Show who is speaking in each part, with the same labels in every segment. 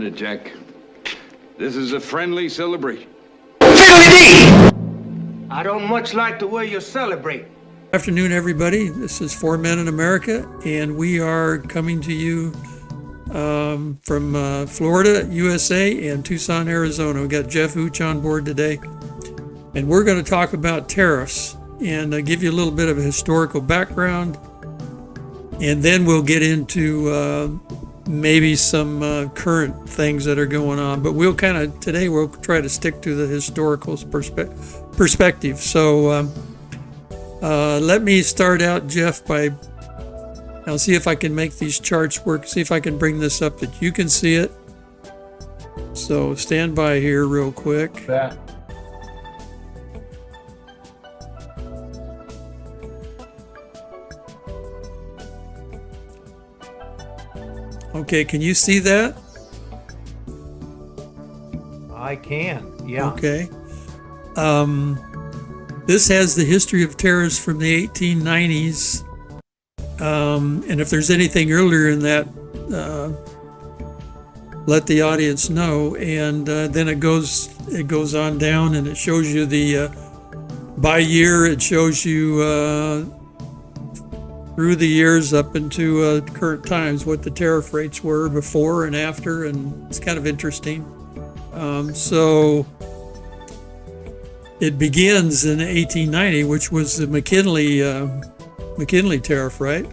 Speaker 1: minute, Jack. This is a friendly celebration.
Speaker 2: I don't much like the way you celebrate.
Speaker 3: Afternoon, everybody. This is Four Men in America, and we are coming to you from Florida, USA, and Tucson, Arizona. We got Jeff Hooch on board today, and we're going to talk about tariffs and give you a little bit of a historical background, and then we'll get into maybe some current things that are going on. But we'll try to stick to the historical perspective. So let me start out, Jeff, by I'll see if I can make these charts work, see if I can bring this up that you can see it. So stand by here real quick.
Speaker 4: Bet.
Speaker 3: Okay, can you see that?
Speaker 4: I can, yeah.
Speaker 3: Okay. This has the history of tariffs from the 1890s. And if there's anything earlier in that, let the audience know. And then it goes on down, and it shows you the by year. It shows you through the years up into current times what the tariff rates were before and after, and it's kind of interesting. So it begins in 1890, which was the McKinley Tariff, right?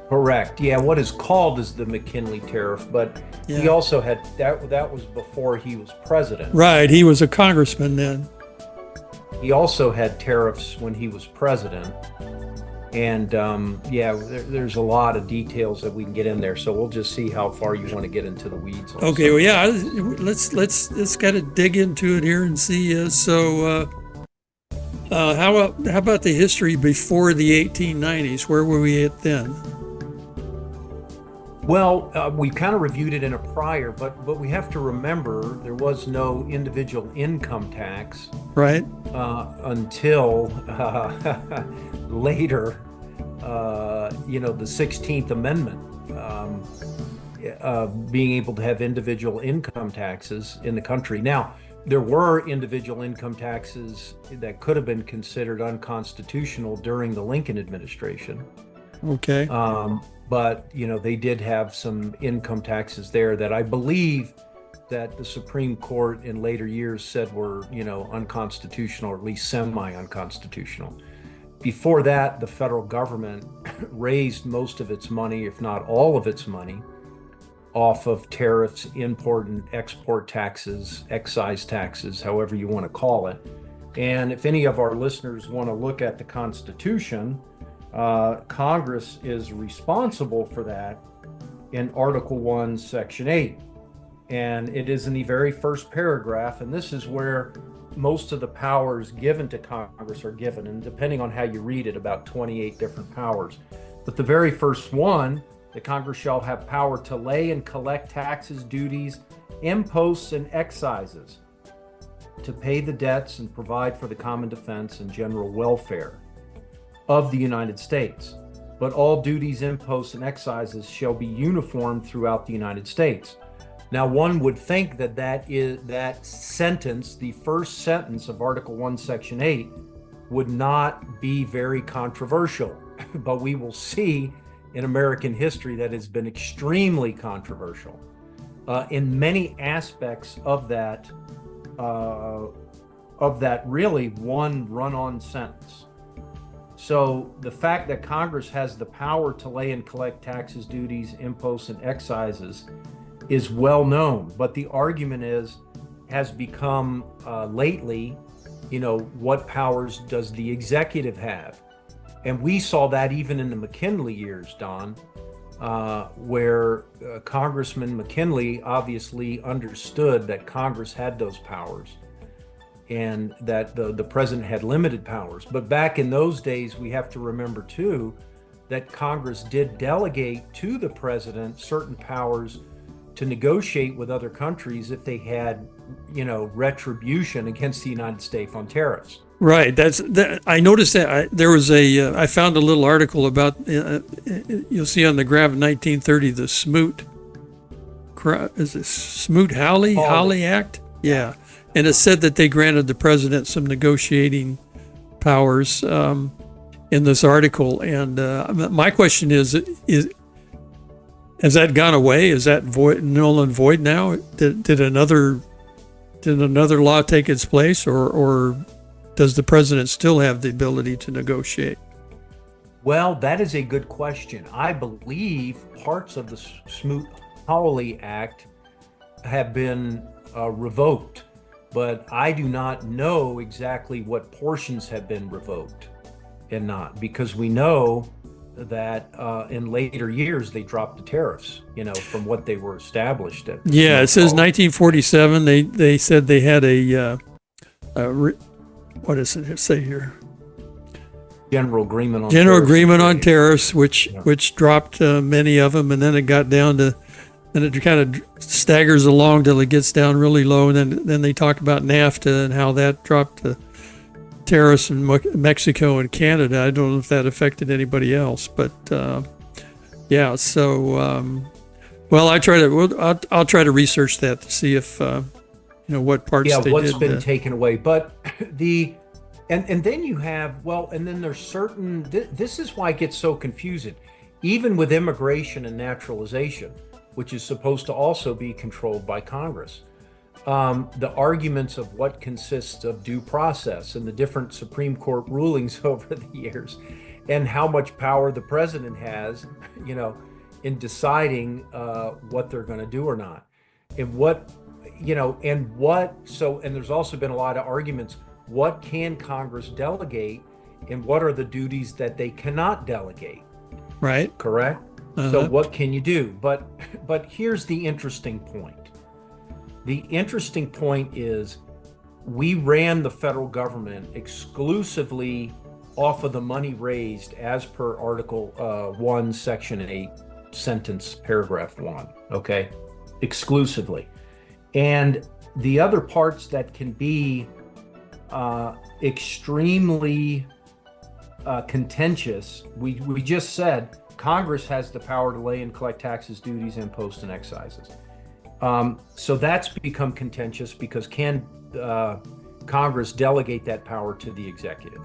Speaker 4: Correct. Yeah, what is called is the McKinley Tariff, but
Speaker 3: Yeah.
Speaker 4: he also had that was before he was president.
Speaker 3: Right, he was a congressman then.
Speaker 4: He also had tariffs when he was president. And there's a lot of details that we can get in there. So we'll just see how far you want to get into the weeds. Also.
Speaker 3: Okay, well, yeah, let's kind of dig into it here and see. How about the history before the 1890s? Where were we at then?
Speaker 4: Well, we kind of reviewed it in a prior, but we have to remember there was no individual income tax,
Speaker 3: Right.
Speaker 4: Until later. The 16th Amendment, being able to have individual income taxes in the country. Now, there were individual income taxes that could have been considered unconstitutional during the Lincoln administration.
Speaker 3: Okay.
Speaker 4: But, they did have some income taxes there that I believe that the Supreme Court in later years said were, unconstitutional, or at least semi-unconstitutional. Before that, the federal government raised most of its money, if not all of its money, off of tariffs, import and export taxes, excise taxes, however you want to call it. And if any of our listeners want to look at the Constitution, Congress is responsible for that in Article 1, Section 8. And it is in the very first paragraph, and this is where most of the powers given to Congress are given, and depending on how you read it, about 28 different powers. But the very first one, the Congress shall have power to lay and collect taxes, duties, imposts, and excises, to pay the debts and provide for the common defense and general welfare of the United States. But all duties, imposts, and excises shall be uniform throughout the United States. Now, one would think that sentence, the first sentence of Article 1, Section 8, would not be very controversial, but we will see in American history that it's been extremely controversial in many aspects of that really one run-on sentence. So the fact that Congress has the power to lay and collect taxes, duties, imposts, and excises is well known, but the argument has become lately, what powers does the executive have? And we saw that even in the McKinley years, Don, where Congressman McKinley obviously understood that Congress had those powers and that the president had limited powers. But back in those days, we have to remember too that Congress did delegate to the president certain powers to negotiate with other countries if they had, retribution against the United States on tariffs.
Speaker 3: Right. I noticed that there was I found a little article about, you'll see on the graph, 1930, the Smoot is it Smoot-Hawley Act? Yeah. And it said that they granted the president some negotiating powers in this article. And my question is, has that gone away? Is that null and void now? Did another law take its place, or does the president still have the ability to negotiate?
Speaker 4: Well, that is a good question. I believe parts of the Smoot-Hawley Act have been revoked, but I do not know exactly what portions have been revoked and not, because we know that in later years they dropped the tariffs, from what they were established at.
Speaker 3: Yeah, it says 1947. They said they had what does it say here?
Speaker 4: General agreement on
Speaker 3: tariffs, which dropped many of them, and then it got down to, and it kind of staggers along till it gets down really low, and then they talk about NAFTA and how that dropped the tariffs in Mexico and Canada. I don't know if that affected anybody else, but yeah. So, well, I'll try to research that to see if what parts.
Speaker 4: Yeah,
Speaker 3: they
Speaker 4: what's
Speaker 3: did,
Speaker 4: been taken away, but and then you have and then there's certain. This is why it gets so confusing, even with immigration and naturalization, which is supposed to also be controlled by Congress. The arguments of what consists of due process and the different Supreme Court rulings over the years, and how much power the president has, in deciding what they're going to do or not, and and there's also been a lot of arguments. What can Congress delegate, and what are the duties that they cannot delegate?
Speaker 3: Right.
Speaker 4: Correct. So what can you do? But here's the interesting point. The interesting point is we ran the federal government exclusively off of the money raised as per Article 1, Section 8, sentence, paragraph 1, okay? Exclusively. And the other parts that can be extremely contentious, we just said Congress has the power to lay and collect taxes, duties, imposts, and excises. So that's become contentious because can Congress delegate that power to the executive?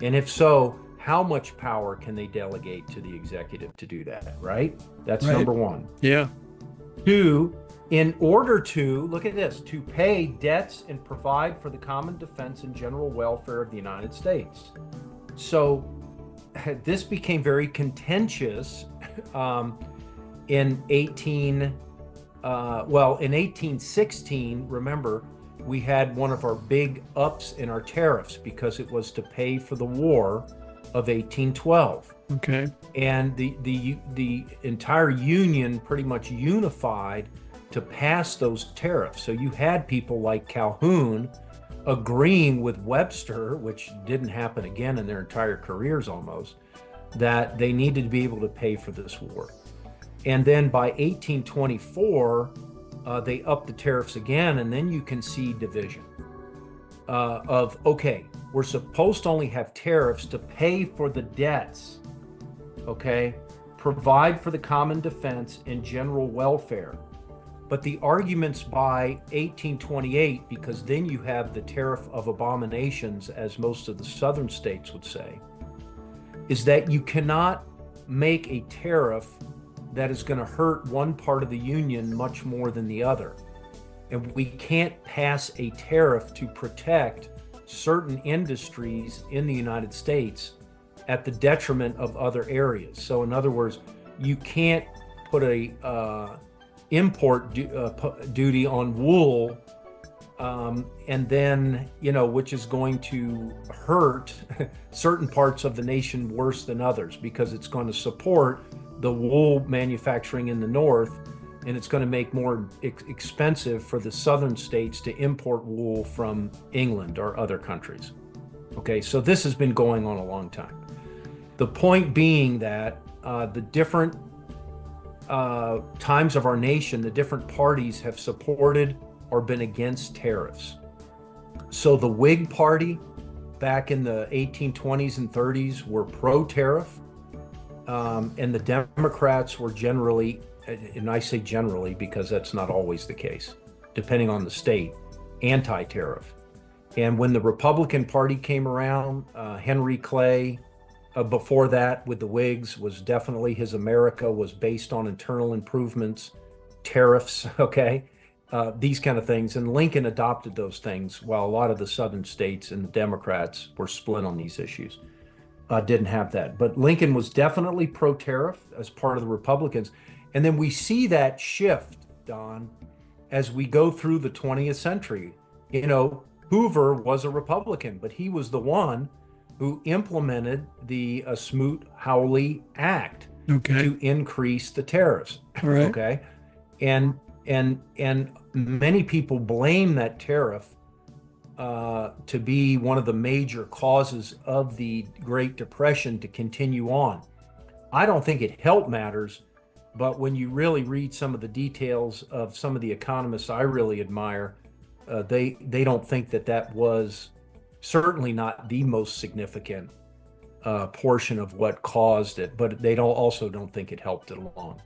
Speaker 4: And if so, how much power can they delegate to the executive to do that, right? That's number one.
Speaker 3: Yeah.
Speaker 4: Two, in order to, look at this, to pay debts and provide for the common defense and general welfare of the United States. So this became very contentious in 1816, remember, we had one of our big ups in our tariffs because it was to pay for the war of 1812.
Speaker 3: Okay.
Speaker 4: And the entire Union pretty much unified to pass those tariffs. So you had people like Calhoun agreeing with Webster, which didn't happen again in their entire careers almost, that they needed to be able to pay for this war. And then by 1824, they upped the tariffs again, and then you can see division of, okay, we're supposed to only have tariffs to pay for the debts, okay, provide for the common defense and general welfare. But the arguments by 1828, because then you have the tariff of abominations, as most of the southern states would say, is that you cannot make a tariff that is going to hurt one part of the Union much more than the other. And we can't pass a tariff to protect certain industries in the United States at the detriment of other areas. So in other words, you can't put a import duty on wool and then, which is going to hurt certain parts of the nation worse than others, because it's going to support the wool manufacturing in the north, and it's going to make more expensive for the southern states to import wool from England or other countries. Okay, so this has been going on a long time. The point being that the different times of our nation, the different parties have supported or been against tariffs. So the Whig Party back in the 1820s and 30s were pro-tariff, and the Democrats were generally and I say generally because that's not always the case, depending on the state, anti-tariff. And when the Republican Party came around, Henry Clay, before that with the Whigs, was definitely his America was based on internal improvements, tariffs, okay, these kind of things. And Lincoln adopted those things while a lot of the southern states and the Democrats were split on these issues. Didn't have that. But Lincoln was definitely pro-tariff as part of the Republicans. And then we see that shift, Don, as we go through the 20th century. You know, Hoover was a Republican, but he was the one who implemented the Smoot-Hawley Act to increase the tariffs.
Speaker 3: All right.
Speaker 4: Okay. And many people blame that tariff to be one of the major causes of the Great Depression to continue on. I don't think it helped matters, but when you really read some of the details of some of the economists I really admire, they don't think that was certainly not the most significant portion of what caused it, but they also don't think it helped it along.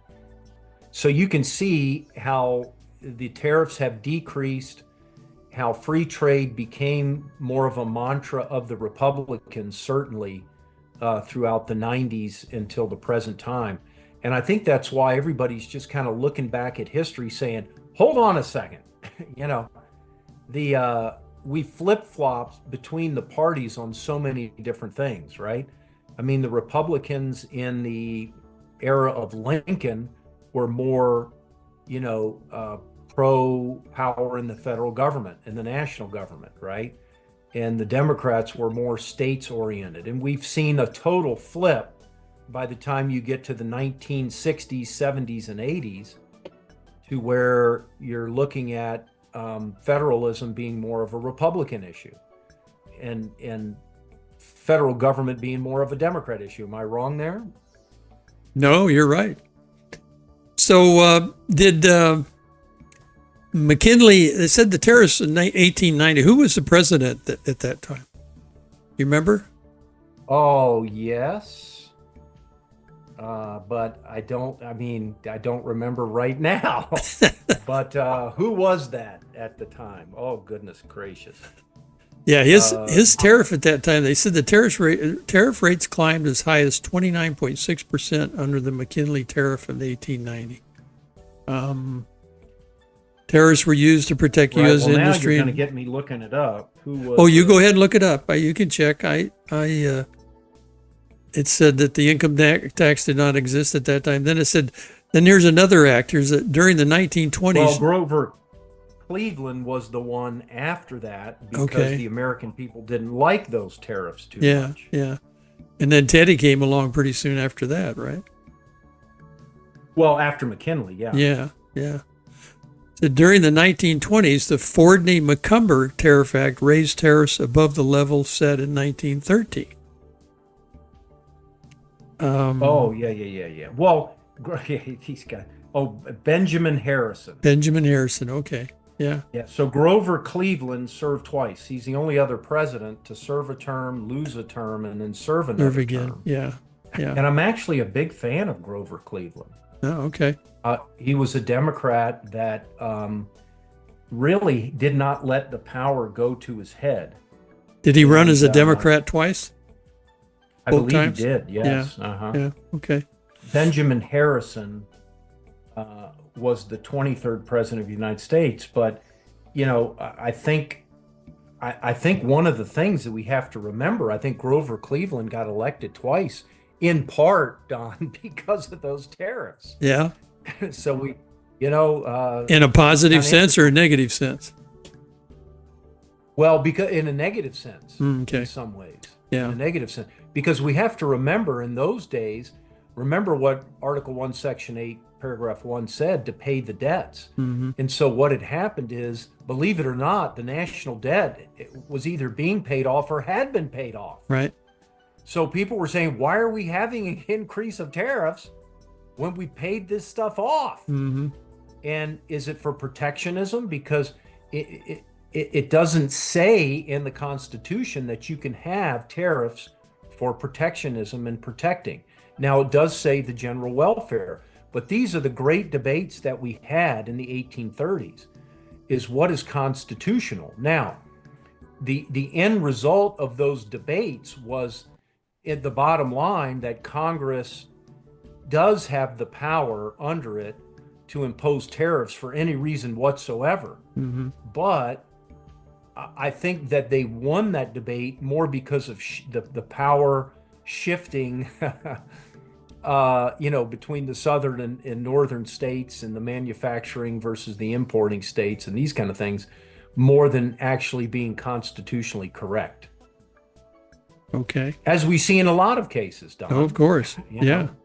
Speaker 4: So you can see how the tariffs have decreased, how free trade became more of a mantra of the Republicans, certainly throughout the 90s until the present time. And I think that's why everybody's just kind of looking back at history saying, hold on a second, we flip-flopped between the parties on so many different things, right? I mean, the Republicans in the era of Lincoln were more, pro-power in the federal government and the national government, right? And the Democrats were more states-oriented. And we've seen a total flip by the time you get to the 1960s, 70s, and 80s to where you're looking at federalism being more of a Republican issue and federal government being more of a Democrat issue. Am I wrong there?
Speaker 3: No, you're right. So did McKinley, they said the tariffs in 1890, who was the president at that time? You remember?
Speaker 4: Oh, yes. But I don't remember right now. But who was that at the time? Oh, goodness gracious.
Speaker 3: Yeah, his tariff at that time, they said the tariff rates climbed as high as 29.6% under the McKinley Tariff of 1890. Tariffs were used to protect U.S. industry.
Speaker 4: Now you're going to get me looking it up. Who was?
Speaker 3: Oh, you go ahead and look it up. You can check. It said that the income tax did not exist at that time. Then it said, then here's another act. During the 1920s.
Speaker 4: Well, Grover Cleveland was the one after that because the American people didn't like those tariffs too much.
Speaker 3: Yeah. And then Teddy came along pretty soon after that, right?
Speaker 4: Well, after McKinley, yeah.
Speaker 3: Yeah. So during the 1920s, the Fordney-McCumber Tariff Act raised tariffs above the level set in 1913.
Speaker 4: Yeah. Well, he's got. Benjamin Harrison. Okay. Yeah. So Grover Cleveland served twice. He's the only other president to serve a term, lose a term, and then serve another term. Yeah. And I'm actually a big fan of Grover Cleveland.
Speaker 3: Oh, okay.
Speaker 4: He was a Democrat that really did not let the power go to his head.
Speaker 3: Did he run as a Democrat twice?
Speaker 4: I believe he did, yes.
Speaker 3: Yeah, okay.
Speaker 4: Benjamin Harrison was the 23rd president of the United States. But, I think one of the things that we have to remember, I think Grover Cleveland got elected twice, in part, Don, because of those tariffs.
Speaker 3: Yeah.
Speaker 4: So we, in
Speaker 3: a positive sense or a negative sense?
Speaker 4: Well, because in a negative sense,
Speaker 3: in
Speaker 4: some ways.
Speaker 3: Yeah.
Speaker 4: In a negative sense. Because we have to remember in those days, remember what Article 1, Section 8, Paragraph 1 said, to pay the debts.
Speaker 3: Mm-hmm.
Speaker 4: And so what had happened is, believe it or not, the national debt was either being paid off or had been paid off.
Speaker 3: Right.
Speaker 4: So people were saying, why are we having an increase of tariffs when we paid this stuff off?
Speaker 3: Mm-hmm.
Speaker 4: And is it for protectionism? Because it doesn't say in the Constitution that you can have tariffs for protectionism and protecting. Now, it does say the general welfare, But these are the great debates that we had in the 1830s, is what is constitutional. Now, the end result of those debates was, at the bottom line, that Congress does have the power under it to impose tariffs for any reason whatsoever. But I think that they won that debate more because of the power shifting, between the southern and northern states, and the manufacturing versus the importing states and these kind of things, more than actually being constitutionally correct.
Speaker 3: Okay.
Speaker 4: As we see in a lot of cases, Don.
Speaker 3: Oh, of course.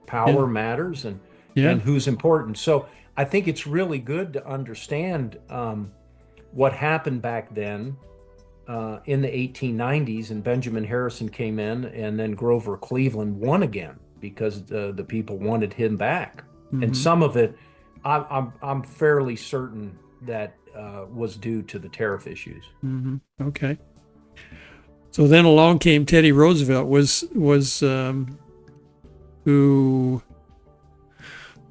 Speaker 4: Power matters, and who's important. So I think it's really good to understand what happened back then in the 1890s, and Benjamin Harrison came in, and then Grover Cleveland won again because the people wanted him back. And some of it, I'm fairly certain that was due to the tariff issues.
Speaker 3: Okay. So then along came Teddy Roosevelt, who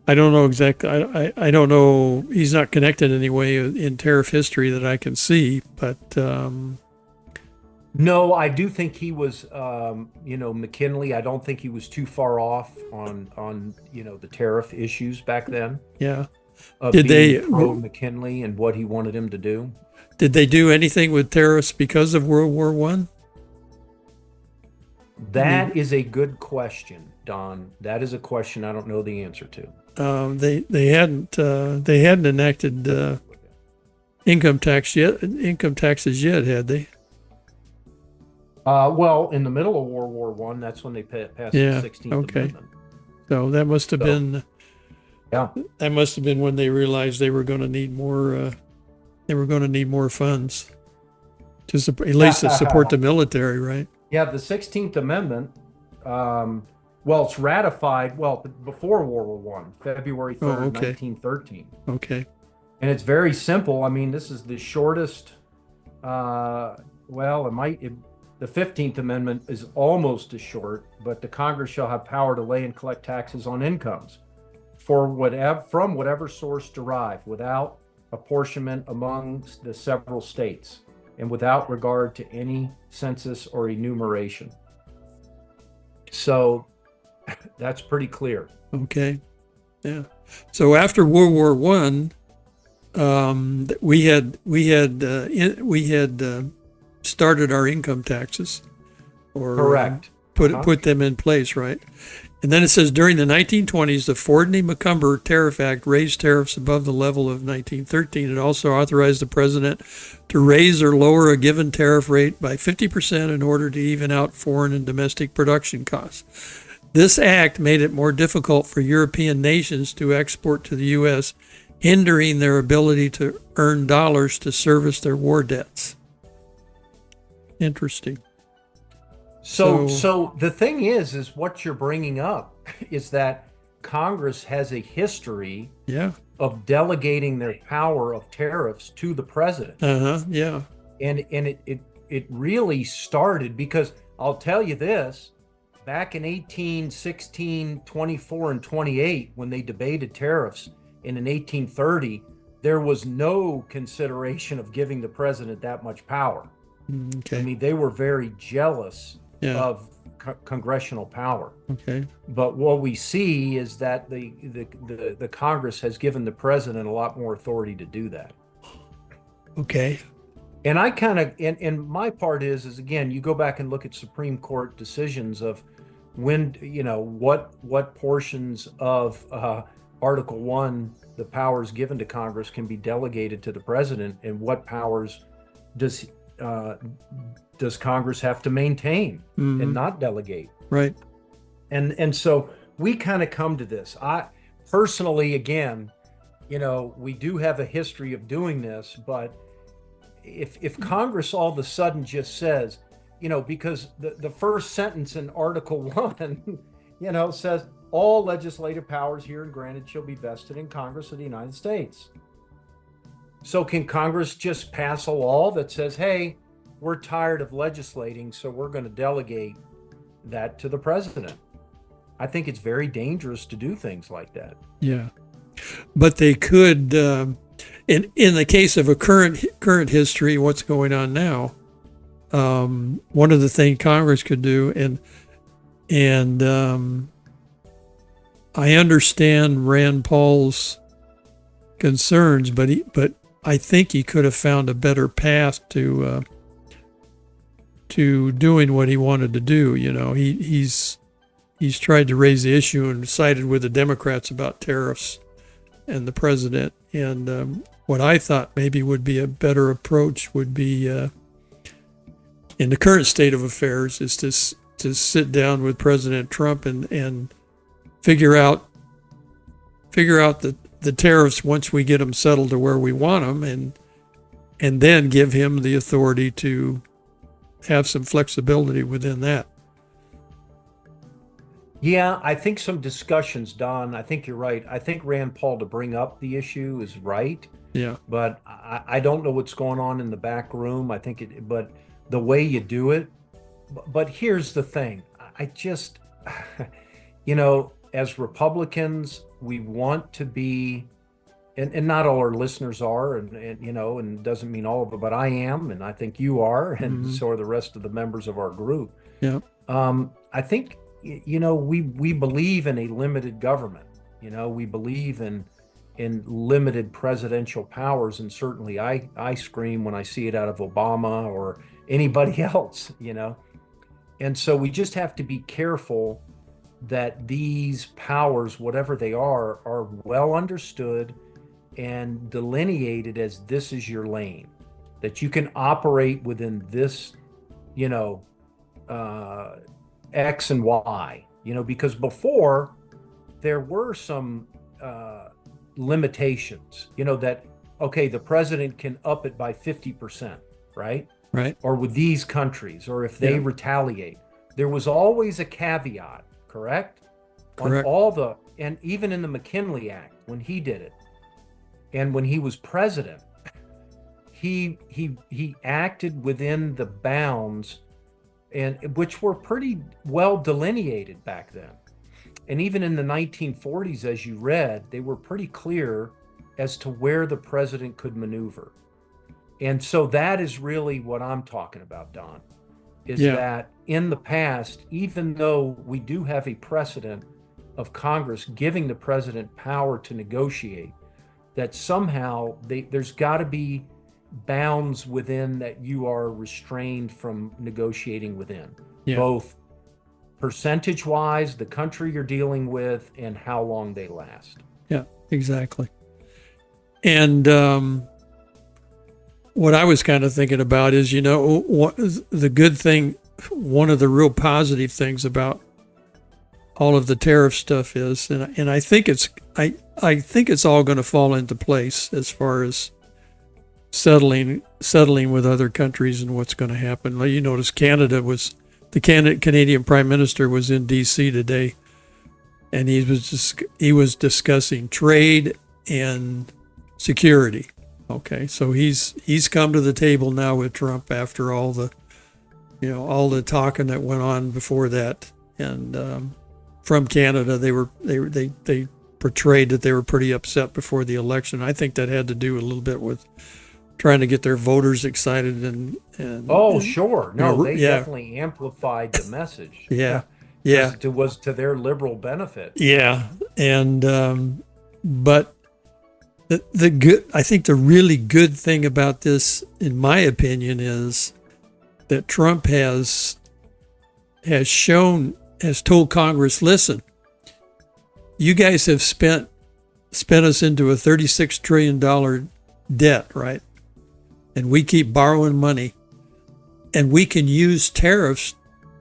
Speaker 3: I don't know exactly. I don't know. He's not connected in any way in tariff history that I can see, but
Speaker 4: no, I do think he was, McKinley. I don't think he was too far off on the tariff issues back then.
Speaker 3: Yeah.
Speaker 4: Did they pro McKinley and what he wanted him to do?
Speaker 3: Did they do anything with tariffs because of World War I?
Speaker 4: That is a good question, Don. That is a question I don't know the answer to.
Speaker 3: They hadn't enacted income taxes yet, had they?
Speaker 4: Well, in the middle of World War I, that's when they passed the 16th Amendment.
Speaker 3: So that must have been. Yeah. That must have been when they realized they were going to need more. They were going to need more funds to at least to support the military, right?
Speaker 4: Yeah, the 16th Amendment. It's ratified before World War I, February 3rd, 1913.
Speaker 3: Okay.
Speaker 4: And it's very simple. I mean, this is the shortest. The 15th Amendment is almost as short, but the Congress shall have power to lay and collect taxes on incomes from whatever source derived, without apportionment among the several states, and without regard to any census or enumeration. So that's pretty clear.
Speaker 3: Okay. Yeah. So after World War I, we had started our income taxes, or
Speaker 4: correct.
Speaker 3: Put them in place, right? And then it says during the 1920s, the Fordney-McCumber Tariff Act raised tariffs above the level of 1913. It also authorized the president to raise or lower a given tariff rate by 50% in order to even out foreign and domestic production costs. This act made it more difficult for European nations to export to the U.S., hindering their ability to earn dollars to service their war debts. Interesting.
Speaker 4: So the thing is what you're bringing up is that Congress has a history of delegating their power of tariffs to the president.
Speaker 3: Yeah.
Speaker 4: And it really started because I'll tell you this, back in 1816, 24, and 28, when they debated tariffs, and in 1830, there was no consideration of giving the president that much power.
Speaker 3: Okay.
Speaker 4: I mean, they were very jealous of congressional power.
Speaker 3: Okay.
Speaker 4: But what we see is that the Congress has given the president a lot more authority to do that.
Speaker 3: Okay.
Speaker 4: And I kind of, and my part is again, you go back and look at Supreme Court decisions of when, what portions of Article 1, the powers given to Congress, can be delegated to the president, and what powers does Congress have to maintain and not delegate?
Speaker 3: Right.
Speaker 4: And so we kind of come to this. I personally, again, we do have a history of doing this, but if Congress all of a sudden just says, because the first sentence in Article 1, says all legislative powers here and granted shall be vested in Congress of the United States. So can Congress just pass a law that says, hey, we're tired of legislating, so we're going to delegate that to the president? I think it's very dangerous to do things like that.
Speaker 3: Yeah, but they could. In the case of a current history, what's going on now? One of the things Congress could do, and I understand Rand Paul's concerns, but I think he could have found a better path to doing what he wanted to do. You know, he's tried to raise the issue and sided with the Democrats about tariffs and the president. And what I thought maybe would be a better approach would be, in the current state of affairs, is to sit down with President Trump and figure out the tariffs once we get them settled to where we want them, and then give him the authority to have some flexibility within that.
Speaker 4: Yeah, I think some discussions, Don, I think you're right. I think Rand Paul to bring up the issue is right.
Speaker 3: Yeah.
Speaker 4: But I don't know what's going on in the back room. I think but the way you do it, but here's the thing. I just, as Republicans, we want to be, and not all our listeners are, and doesn't mean all of it, but I am, and I think you are, and so are the rest of the members of our group.
Speaker 3: Yeah.
Speaker 4: I think, we believe in a limited government. We believe in limited presidential powers, and certainly I scream when I see it out of Obama or anybody else, And so we just have to be careful that these powers, whatever they are well understood and delineated as this is your lane, that you can operate within this, X and Y, because before there were some limitations, that, okay, the president can up it by 50%, right?
Speaker 3: Right.
Speaker 4: Or with these countries, or if they retaliate. There was always a caveat, correct?
Speaker 3: Correct.
Speaker 4: On and even in the McKinley Act, when he did it, and when he was president, he acted within the bounds, and which were pretty well delineated back then. And even in the 1940s, as you read, they were pretty clear as to where the president could maneuver. And so that is really what I'm talking about, Don, is that in the past, even though we do have a precedent of Congress giving the president power to negotiate, that somehow there's got to be bounds within that you are restrained from negotiating within, both percentage-wise, the country you're dealing with, and how long they last.
Speaker 3: Yeah, exactly. And what I was kind of thinking about is, what the good thing, one of the real positive things about all of the tariff stuff is, and I think it's all going to fall into place as far as settling with other countries and what's going to happen. You notice the Canadian Prime Minister was in D.C. today, and he was discussing trade and security. Okay, so he's come to the table now with Trump after all the talking that went on before that, and from Canada they portrayed that they were pretty upset before the election. I think that had to do a little bit with trying to get their voters excited and
Speaker 4: sure. No, they definitely amplified the message.
Speaker 3: Yeah.
Speaker 4: It was to their liberal benefit.
Speaker 3: Yeah. And but I think the really good thing about this, in my opinion, is that Trump has told Congress, listen, you guys have spent us into a $36 trillion debt, right? And we keep borrowing money, and we can use tariffs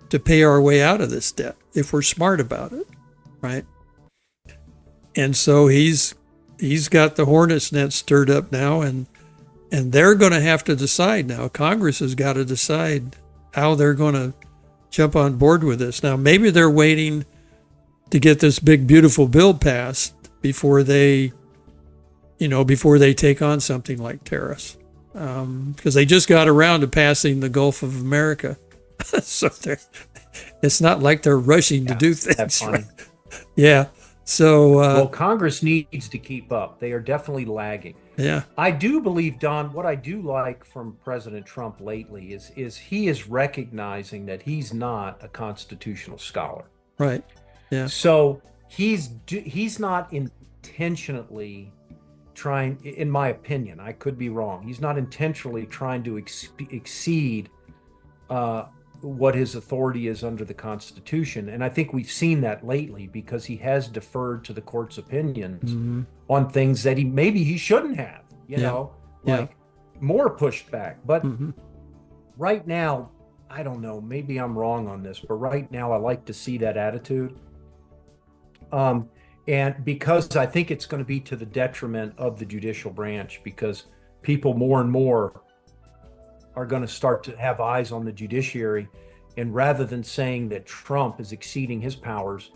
Speaker 3: to pay our way out of this debt if we're smart about it, right? And so he's got the hornet's nest stirred up now, and they're going to have to decide now. Congress has got to decide how they're going to jump on board with this. Now, maybe they're waiting to get this big, beautiful bill passed before they take on something like tariffs. Because they just got around to passing the Gulf of America. So it's not like they're rushing to do things.
Speaker 4: That's funny.
Speaker 3: Yeah. So,
Speaker 4: Well, Congress needs to keep up. They are definitely lagging.
Speaker 3: yeah,
Speaker 4: I do believe, Don, what I do like from President Trump lately is he is recognizing that he's not a constitutional scholar.
Speaker 3: right. Yeah.
Speaker 4: So he's not intentionally trying, in my opinion, I could be wrong. He's not intentionally trying to exceed what his authority is under the Constitution. And I think we've seen that lately because he has deferred to the court's opinions on things that maybe he shouldn't have, like more pushed back. But right now, I don't know, maybe I'm wrong on this, but right now I like to see that attitude. And because I think it's going to be to the detriment of the judicial branch, because people more and more are going to start to have eyes on the judiciary. And rather than saying that Trump is exceeding his powers,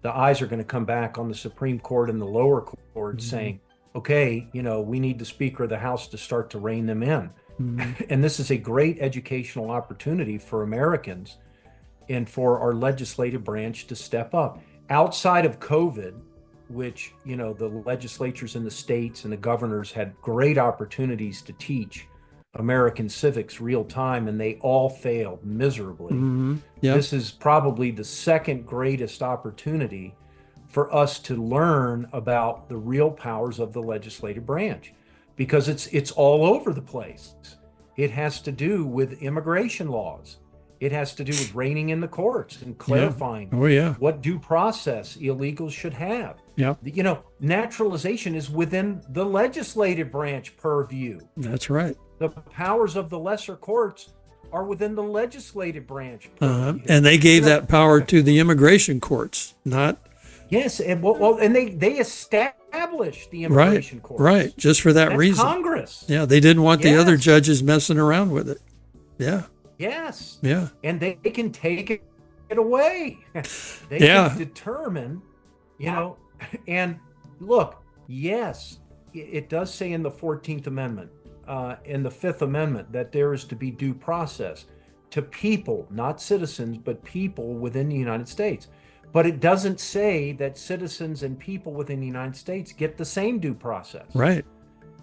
Speaker 4: the eyes are going to come back on the Supreme Court and the lower court saying, okay, we need the Speaker of the House to start to rein them in. And this is a great educational opportunity for Americans and for our legislative branch to step up. Outside of COVID, which, the legislatures in the states and the governors had great opportunities to teach American civics real time, and they all failed miserably. This is probably the second greatest opportunity for us to learn about the real powers of the legislative branch, because it's all over the place. It has to do with immigration laws. It has to do with reining in the courts and clarifying what due process illegals should have. Naturalization is within the legislative branch purview.
Speaker 3: That's right.
Speaker 4: The powers of the lesser courts are within the legislative branch.
Speaker 3: And they gave that power to the immigration courts, not.
Speaker 4: Yes, and they established the immigration courts.
Speaker 3: Right, just for that reason.
Speaker 4: Congress.
Speaker 3: Yeah, they didn't want the other judges messing around with it. Yeah.
Speaker 4: Yes.
Speaker 3: Yeah.
Speaker 4: And they can take it away. They can determine, and look, yes, it does say in the 14th Amendment, in the Fifth Amendment, that there is to be due process to people, not citizens, but people within the United States. But it doesn't say that citizens and people within the United States get the same due process.
Speaker 3: Right.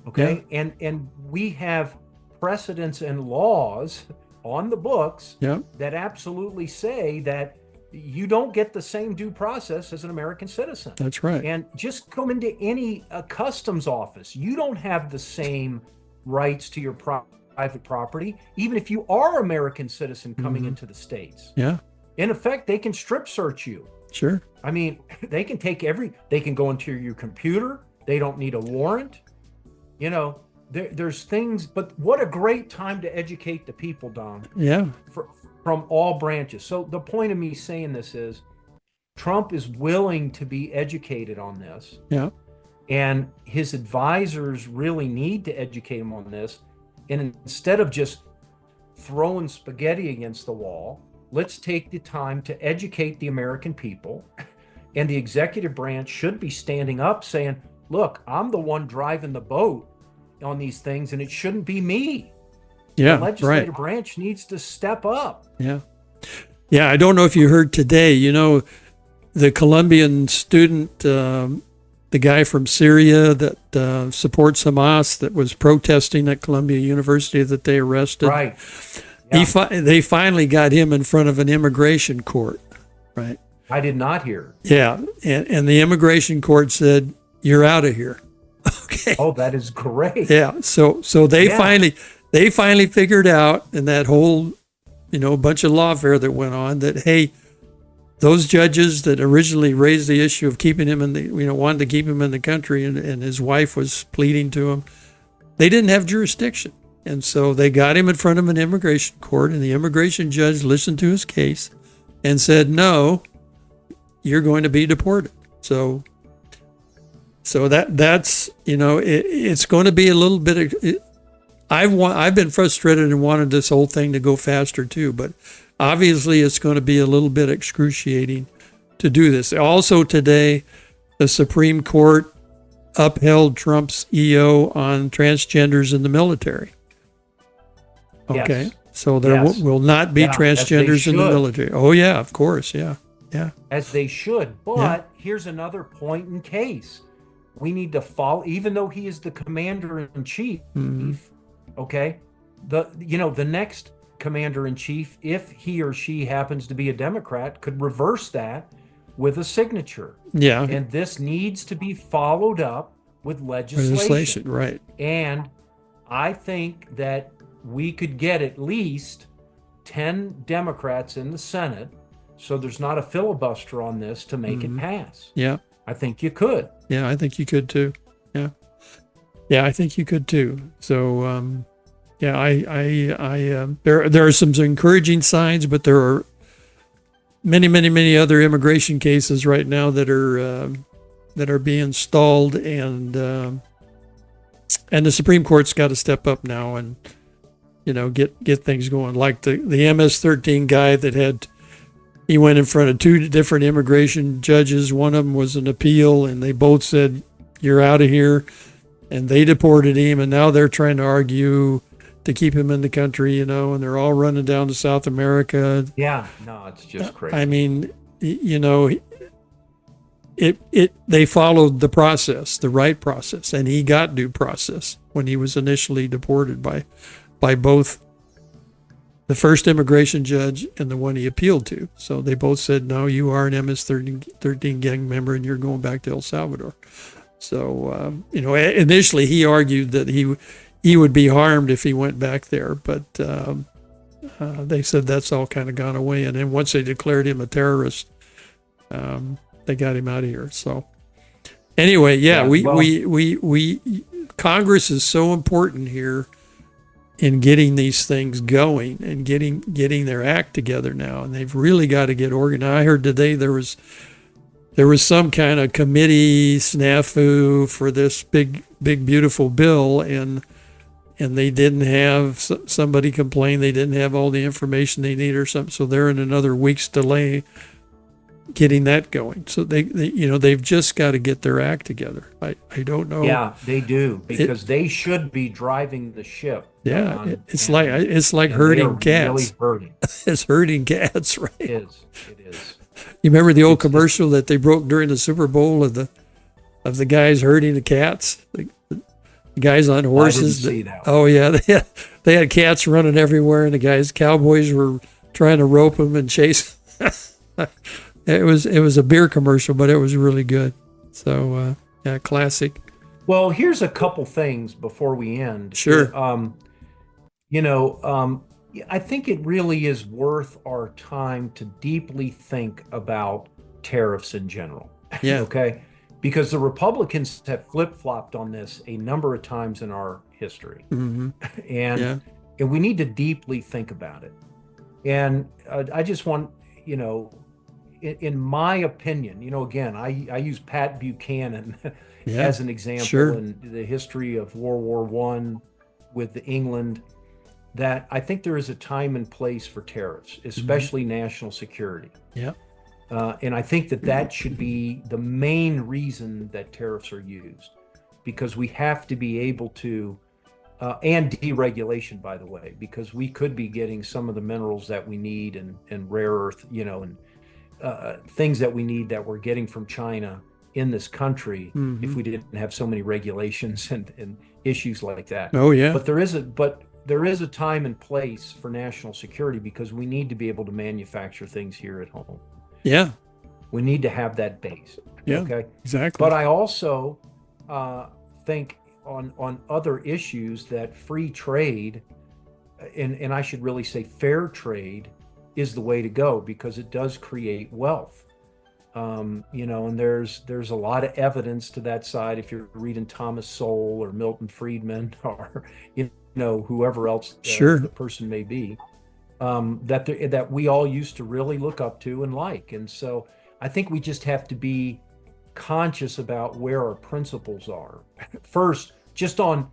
Speaker 4: Okay. Yeah. And we have precedents and laws on the books that absolutely say that you don't get the same due process as an American citizen.
Speaker 3: That's right.
Speaker 4: And just come into any customs office, you don't have the same rights to your private property, even if you are an American citizen coming into the States.
Speaker 3: Yeah.
Speaker 4: In effect, they can strip search you.
Speaker 3: Sure.
Speaker 4: I mean, they can they can go into your computer. They don't need a warrant. There's things, but what a great time to educate the people, Don.
Speaker 3: Yeah.
Speaker 4: From all branches. So the point of me saying this is Trump is willing to be educated on this.
Speaker 3: Yeah.
Speaker 4: And his advisors really need to educate him on this. And instead of just throwing spaghetti against the wall, let's take the time to educate the American people. And the executive branch should be standing up saying, look, I'm the one driving the boat on these things, and it shouldn't be me.
Speaker 3: Yeah,
Speaker 4: the legislative branch needs to step up.
Speaker 3: Yeah. Yeah, I don't know if you heard today, the Colombian student, the guy from Syria that supports Hamas, that was protesting at Columbia University that they arrested.
Speaker 4: Right. Yeah.
Speaker 3: They finally got him in front of an immigration court, right?
Speaker 4: I did not hear.
Speaker 3: Yeah, and the immigration court said, you're out of here. Okay.
Speaker 4: Oh, that is great.
Speaker 3: Yeah, so they finally figured out in that whole, bunch of lawfare that went on that, hey, those judges that originally raised the issue of keeping him wanted to keep him in the country, and his wife was pleading to him, they didn't have jurisdiction. And so they got him in front of an immigration court, and the immigration judge listened to his case and said, no, you're going to be deported. So that's, it's going to be a little bit, I've been frustrated and wanted this whole thing to go faster too, but obviously it's going to be a little bit excruciating to do this. Also today, the Supreme Court upheld Trump's EO on transgenders in the military. Okay.
Speaker 4: Yes.
Speaker 3: So there will not be transgenders in the military. Oh yeah, of course. Yeah. Yeah.
Speaker 4: as they should. But here's another point in case. We need to follow, even though he is the commander in chief, okay? The next commander in chief, if he or she happens to be a Democrat, could reverse that with a signature.
Speaker 3: Yeah.
Speaker 4: And this needs to be followed up with legislation.
Speaker 3: Right.
Speaker 4: And I think that we could get at least 10 Democrats in the Senate, so there's not a filibuster on this to make it pass.
Speaker 3: Yeah.
Speaker 4: I think you could.
Speaker 3: Yeah, I think you could too. Yeah. Yeah, I think you could too. So, there are some encouraging signs, but there are many other immigration cases right now that are being stalled, and the Supreme Court's got to step up now and get things going. Like the MS-13 guy he went in front of two different immigration judges. One of them was an appeal, and they both said, "You're out of here," and they deported him. And now they're trying to argue to keep him in the country, and they're all running down to South America.
Speaker 4: Yeah, no, it's just crazy.
Speaker 3: I mean, they followed the process, the right process, and he got due process when he was initially deported by both the first immigration judge and the one he appealed to. So they both said, no, you are an MS-13 gang member and you're going back to El Salvador. So, initially he argued that he would be harmed if he went back there, but they said that's all kind of gone away. And then once they declared him a terrorist, they got him out of here. So anyway, Congress is so important here in getting these things going and getting their act together now, and they've really got to get organized. I heard today there was some kind of committee snafu for this big beautiful bill, and they didn't have, somebody complained they didn't have all the information they need or something, so they're in another week's delay getting that going. So they've just got to get their act together. I don't know.
Speaker 4: Yeah, they do, because they should be driving the ship.
Speaker 3: Yeah, it's like herding cats.
Speaker 4: Really hurting.
Speaker 3: It's herding cats, right?
Speaker 4: It is.
Speaker 3: You remember the old commercial that they broke during the Super Bowl of the guys herding the cats? The guys on horses.
Speaker 4: I didn't see that.
Speaker 3: Oh yeah, they had cats running everywhere, and the cowboys were trying to rope them and chase. It was a beer commercial, but it was really good. So classic.
Speaker 4: Well, here's a couple things before we end.
Speaker 3: Sure.
Speaker 4: I think it really is worth our time to deeply think about tariffs in general.
Speaker 3: Yeah.
Speaker 4: Okay. Because the Republicans have flip-flopped on this a number of times in our history.
Speaker 3: Mm-hmm.
Speaker 4: And we need to deeply think about it. And I just want, in my opinion, again, I use Pat Buchanan as an example in the history of World War I with England, that I think there is a time and place for tariffs, especially national security.
Speaker 3: Yeah.
Speaker 4: And I think that should be the main reason that tariffs are used, because we have to be able to, and deregulation, by the way, because we could be getting some of the minerals that we need and rare earth, and things that we need that we're getting from China in this country if we didn't have so many regulations and issues like that.
Speaker 3: Oh yeah.
Speaker 4: But there is a time and place for national security, because we need to be able to manufacture things here at home.
Speaker 3: Yeah.
Speaker 4: We need to have that base.
Speaker 3: Yeah.
Speaker 4: Okay.
Speaker 3: Exactly.
Speaker 4: But I also think on other issues that free trade, and I should really say fair trade, is the way to go, because it does create wealth. And there's a lot of evidence to that side. If you're reading Thomas Sowell or Milton Friedman or whoever else the person may be, that we all used to really look up to and like. And so I think we just have to be conscious about where our principles are. First, just on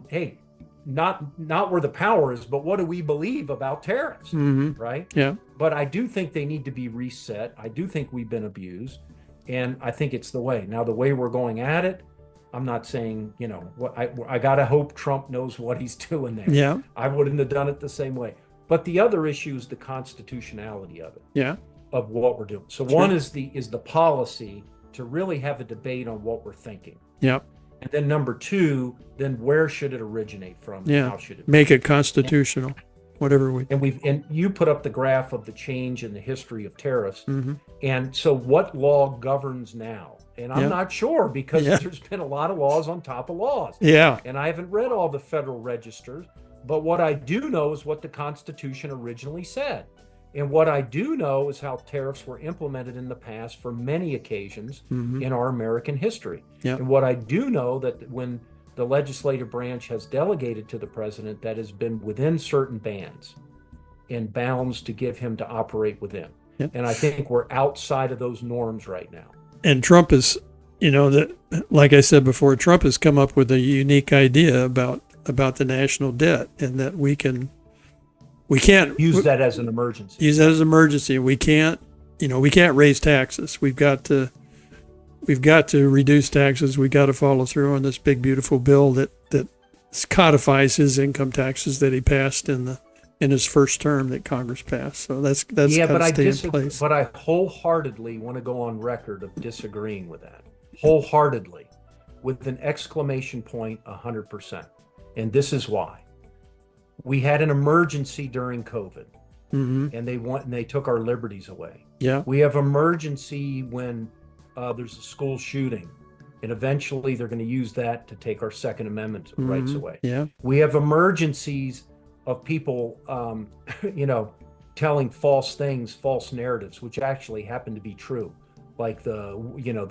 Speaker 4: hey, not where the power is, but what do we believe about tariffs, right?
Speaker 3: Yeah.
Speaker 4: But I do think they need to be reset. I do think we've been abused, and I think it's the way. Now, the way we're going at it, I'm not saying, I gotta hope Trump knows what he's doing there.
Speaker 3: Yeah.
Speaker 4: I wouldn't have done it the same way. But the other issue is the constitutionality of it.
Speaker 3: Yeah.
Speaker 4: of what we're doing. So one is the policy to really have a debate on what we're thinking.
Speaker 3: Yep.
Speaker 4: And then number two, then where should it originate from?
Speaker 3: Yeah.
Speaker 4: How should it
Speaker 3: make it constitutional? Whatever we.
Speaker 4: And you put up the graph of the change in the history of tariffs.
Speaker 3: Mm-hmm.
Speaker 4: And so what law governs now? And I'm not sure, because there's been a lot of laws on top of laws.
Speaker 3: Yeah.
Speaker 4: And I haven't read all the federal registers, but what I do know is what the Constitution originally said. And what I do know is how tariffs were implemented in the past for many occasions in our American history.
Speaker 3: Yep.
Speaker 4: And what I do know that when the legislative branch has delegated to the president, that has been within certain bands and bounds to give him to operate within.
Speaker 3: Yep.
Speaker 4: And I think we're outside of those norms right now.
Speaker 3: And Trump is, that, like I said before, Trump has come up with a unique idea about the national debt, and that we can't
Speaker 4: use that as an emergency.
Speaker 3: Use that as an emergency. We can't raise taxes. We've got to reduce taxes. We got to follow through on this big, beautiful bill that codifies his income taxes that he passed in his first term that Congress passed. So that's got to stay in place.
Speaker 4: But I wholeheartedly want to go on record of disagreeing with that. Wholeheartedly, with an exclamation point, 100%. And this is why. We had an emergency during COVID, and they took our liberties away.
Speaker 3: Yeah.
Speaker 4: We have emergency when there's a school shooting, and eventually they're going to use that to take our Second Amendment rights away.
Speaker 3: Yeah.
Speaker 4: We have emergencies of people, telling false things, false narratives, which actually happen to be true. Like the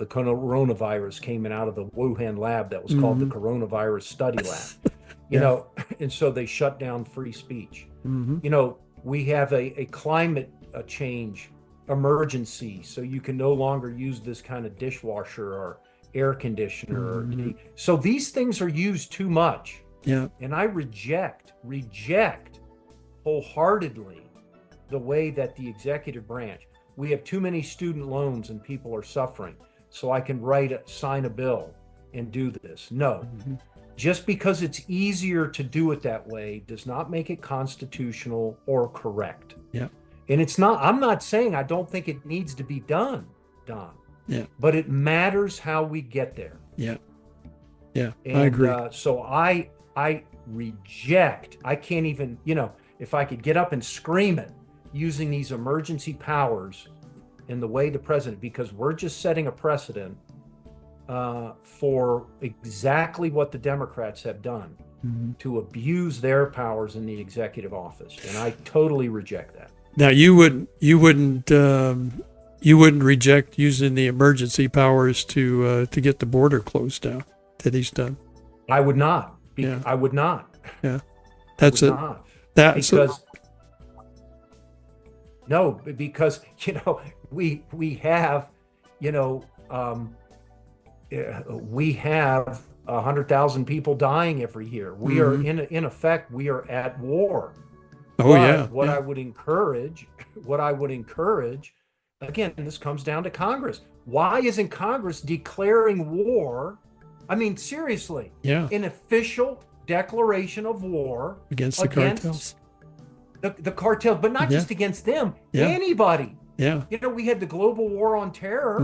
Speaker 4: coronavirus came out of the Wuhan lab that was called the Coronavirus Study Lab. And so they shut down free speech. We have a climate change emergency, so you can no longer use this kind of dishwasher or air conditioner. So these things are used too much.
Speaker 3: Yeah.
Speaker 4: And I reject wholeheartedly the way that the executive branch, we have too many student loans and people are suffering, so I can sign a bill and do this. No. Just because it's easier to do it that way does not make it constitutional or correct.
Speaker 3: Yeah.
Speaker 4: And I'm not saying I don't think it needs to be done, Don.
Speaker 3: Yeah.
Speaker 4: But it matters how we get there.
Speaker 3: Yeah. Yeah.
Speaker 4: And,
Speaker 3: I agree.
Speaker 4: So I reject, I can't even, if I could get up and scream it, using these emergency powers in the way the president, because we're just setting a precedent for exactly what the Democrats have done to abuse their powers in the executive office, and I totally reject that.
Speaker 3: Now you wouldn't reject using the emergency powers to get the border closed down that he's done.
Speaker 4: I would not.
Speaker 3: Yeah.
Speaker 4: I would not.
Speaker 3: Yeah, that's it.
Speaker 4: Because we have 100,000 people dying every year. We are in effect, we are at war. What I would encourage, again, this comes down to Congress. Why isn't Congress declaring war? I mean, seriously, an official declaration of war
Speaker 3: against the cartels.
Speaker 4: The cartels, but not just against them, anybody.
Speaker 3: Yeah.
Speaker 4: We had the global war on terror.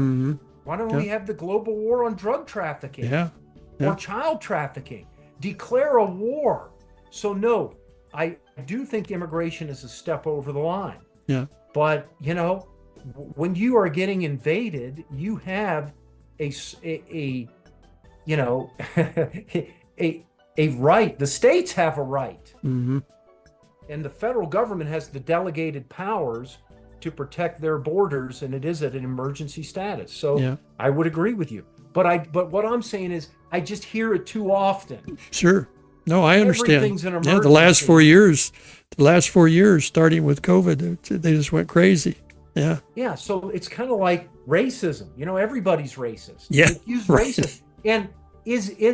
Speaker 4: Why don't we have the global war on drug trafficking or child trafficking? Declare a war. So no, I do think immigration is a step over the line.
Speaker 3: Yeah.
Speaker 4: But, when you are getting invaded, you have a right. The states have a right. And the federal government has the delegated powers to protect their borders, and it is at an emergency status. So I would agree with you. But what I'm saying is I just hear it too often.
Speaker 3: Sure. No, I understand.
Speaker 4: Everything's an emergency.
Speaker 3: The last 4 years, starting with COVID, they just went crazy. Yeah.
Speaker 4: Yeah. So it's kind of like racism. Everybody's racist.
Speaker 3: Yeah.
Speaker 4: Use racist. And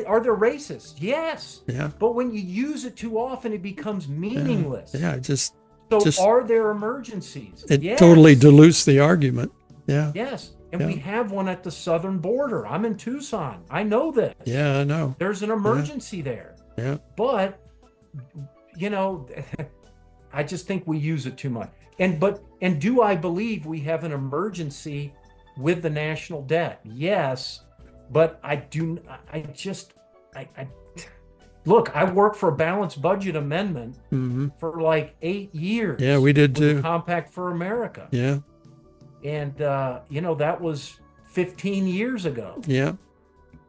Speaker 4: are there racists? Yes.
Speaker 3: Yeah.
Speaker 4: But when you use it too often, it becomes meaningless.
Speaker 3: Yeah.
Speaker 4: Are there emergencies?
Speaker 3: It totally dilutes the argument. Yeah.
Speaker 4: Yes. And we have one at the southern border. I'm in Tucson. I know this.
Speaker 3: Yeah, I know.
Speaker 4: There's an emergency there.
Speaker 3: Yeah.
Speaker 4: But, I just think we use it too much. And do I believe we have an emergency with the national debt? Yes, but I look, I worked for a balanced budget amendment for like 8 years.
Speaker 3: Yeah, we did
Speaker 4: with the
Speaker 3: too.
Speaker 4: Compact for America.
Speaker 3: Yeah.
Speaker 4: And that was 15 years ago.
Speaker 3: Yeah.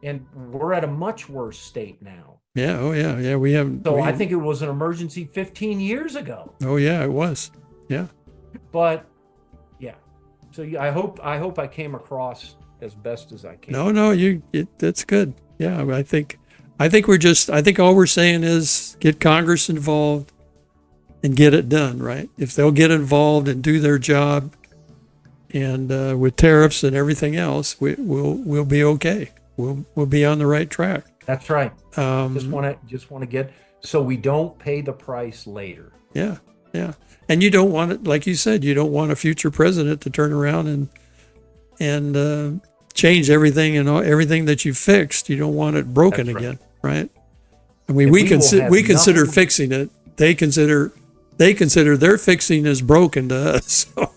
Speaker 4: And we're at a much worse state now.
Speaker 3: Yeah. Oh yeah. Yeah. We haven't.
Speaker 4: So I think it was an emergency 15 years ago.
Speaker 3: Oh yeah, it was. Yeah.
Speaker 4: But yeah. So I hope I came across as best as I can.
Speaker 3: No, that's good. Yeah. I think all we're saying is get Congress involved and get it done, right? If they'll get involved and do their job, and with tariffs and everything else, we'll be okay. We'll be on the right track.
Speaker 4: That's right. Just want to get so we don't pay the price later.
Speaker 3: Yeah, yeah. And you don't want it, like you said, you don't want a future president to turn around and change everything and everything that you fixed. You don't want it broken again, right? I mean, we consider fixing it. They consider their fixing is broken to us. So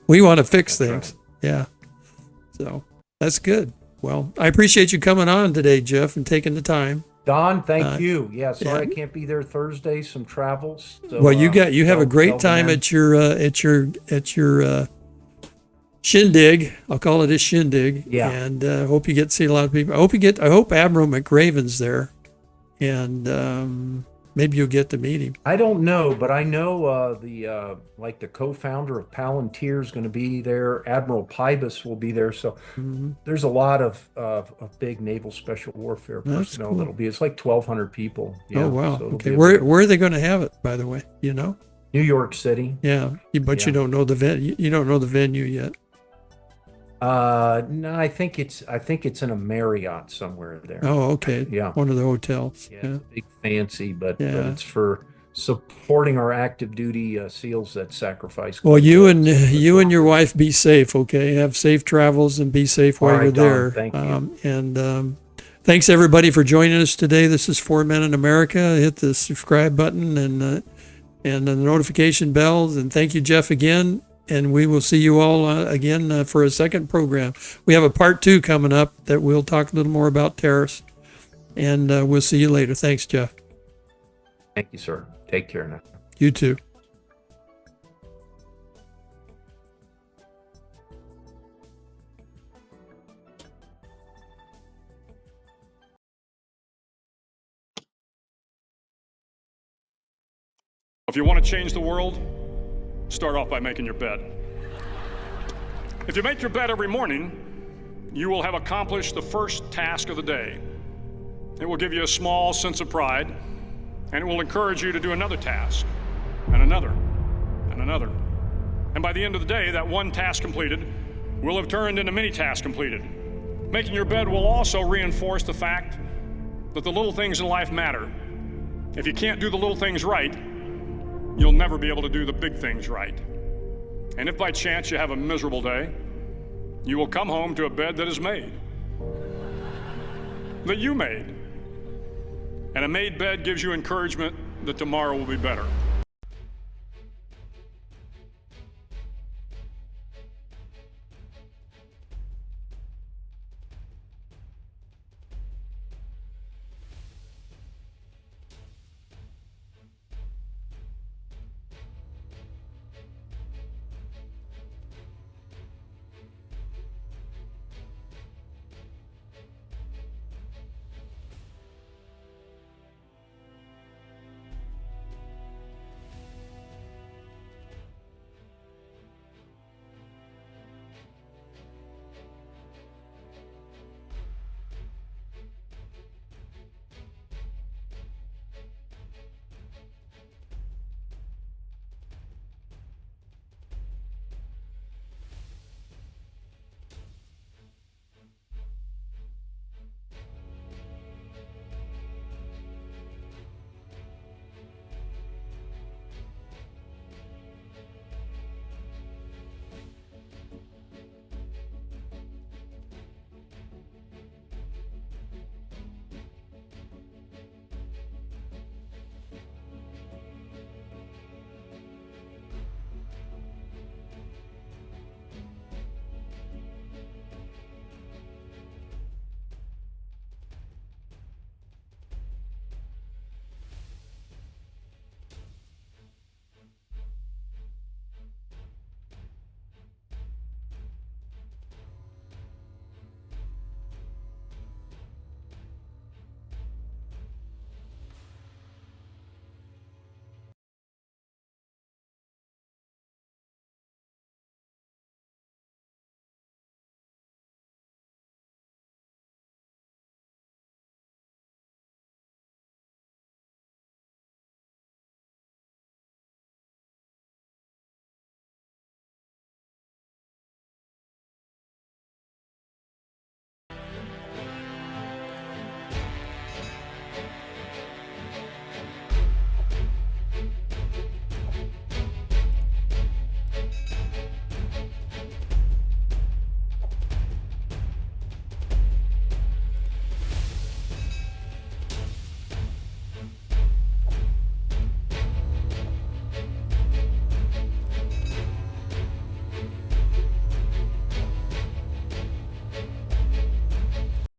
Speaker 3: we want to fix things. Right. Yeah. So that's good. Well, I appreciate you coming on today, Jeff, and taking the time.
Speaker 4: Don, thank you. Yeah, sorry I can't be there Thursday. Some travels. So,
Speaker 3: well, you have a great time at your shindig. I'll call it a shindig. Yeah. And hope you get to see a lot of people. I hope Admiral McRaven's there, and maybe you'll get to meet him.
Speaker 4: I don't know, but I know the co-founder of Palantir is going to be there. Admiral Pybus will be there. So there's a lot of big naval special warfare personnel that'll be. It's like 1,200 people. Yeah,
Speaker 3: oh wow!
Speaker 4: So
Speaker 3: okay, where are they going to have it? By the way, you know?
Speaker 4: New York City.
Speaker 3: Yeah, but you don't know you don't know the venue yet.
Speaker 4: No, I think it's in a Marriott somewhere there.
Speaker 3: Oh, okay.
Speaker 4: Yeah.
Speaker 3: One of the hotels.
Speaker 4: Yeah. It's a big fancy, but it's for supporting our active duty SEALs that sacrifice.
Speaker 3: Well, you and your wife be safe, okay? Have safe travels and be safe while you're there.
Speaker 4: Thank you.
Speaker 3: And thanks everybody for joining us today. This is 4 Men in America. Hit the subscribe button and the notification bells. And thank you, Jeff, again. And we will see you all again for a second program. We have a part 2 coming up that we'll talk a little more about tariffs. And we'll see you later. Thanks, Jeff.
Speaker 4: Thank you, sir. Take care now.
Speaker 3: You too.
Speaker 5: If you want to change the world, start off by making your bed. If you make your bed every morning, you will have accomplished the first task of the day. It will give you a small sense of pride, and it will encourage you to do another task, and another, and another. And by the end of the day, that one task completed will have turned into many tasks completed. Making your bed will also reinforce the fact that the little things in life matter. If you can't do the little things right, you'll never be able to do the big things right. And if by chance you have a miserable day, you will come home to a bed that is made, that you made. And a made bed gives you encouragement that tomorrow will be better.